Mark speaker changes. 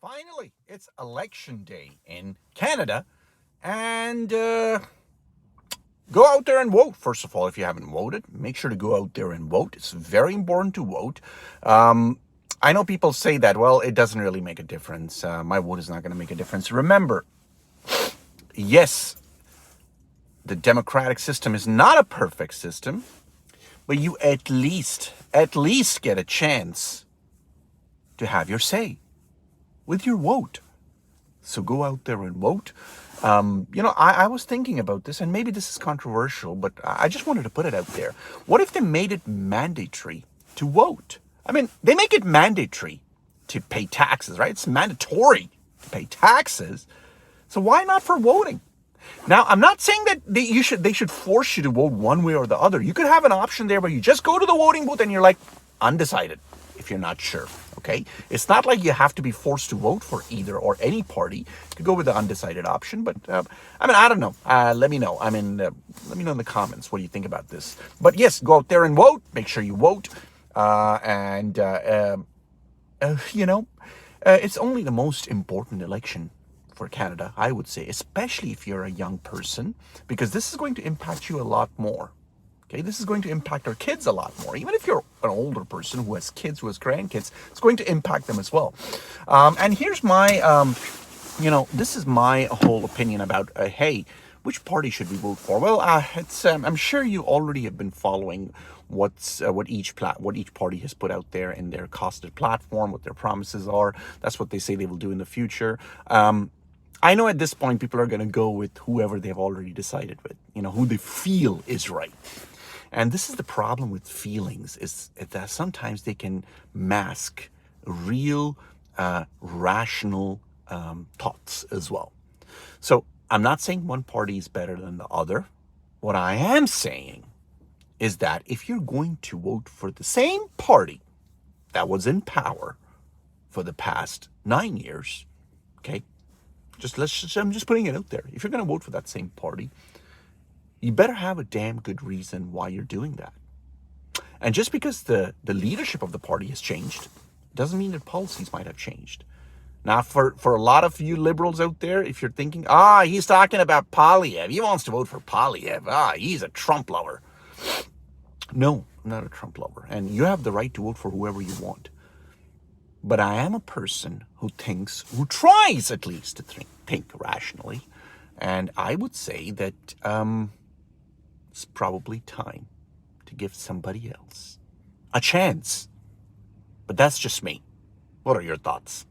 Speaker 1: Finally, it's election day in Canada, and go out there and vote. First of all, if you haven't voted, make sure to go out there and vote. It's very important to vote. I know people say that, well, it doesn't really make a difference. My vote is not going to make a difference. Remember, yes, the democratic system is not a perfect system, but you at least get a chance to have your say with your vote. So go out there and vote. I was thinking about this, and maybe this is controversial, but I just wanted to put it out there. What if they made it mandatory to vote? I mean, they make it mandatory to pay taxes, right? It's mandatory to pay taxes. So why not for voting? Now, I'm not saying that they should force you to vote one way or the other. You could have an option there where you just go to the voting booth and you're like undecided if you're not sure. Okay, it's not like you have to be forced to vote for either or any party. You could go with the undecided option, but I don't know. Let me know. Let me know in the comments what do you think about this. But yes, go out there and vote. Make sure you vote, it's only the most important election for Canada, I would say, especially if you're a young person, because this is going to impact you a lot more. Okay, this is going to impact our kids a lot more. Even if you're an older person who has kids, who has grandkids, it's going to impact them as well. And here's my, this is my whole opinion about, hey, which party should we vote for? Well, I'm sure you already have been following what each party has put out there in their costed platform, what their promises are. That's what they say they will do in the future. I know at this point people are going to go with whoever they've already decided with, who they feel is right. And this is the problem with feelings, is that sometimes they can mask real, rational thoughts as well. So I'm not saying one party is better than the other. What I am saying is that if you're going to vote for the same party that was in power for the past 9 years, okay, I'm just putting it out there. If you're going to vote for that same party, you better have a damn good reason why you're doing that. And just because the leadership of the party has changed, doesn't mean that policies might have changed. Now, for a lot of you liberals out there, if you're thinking, he's talking about Poilievre, he wants to vote for Poilievre, he's a Trump lover. No, I'm not a Trump lover. And you have the right to vote for whoever you want. But I am a person who tries at least to think rationally. And I would say that it's probably time to give somebody else a chance. But that's just me. What are your thoughts?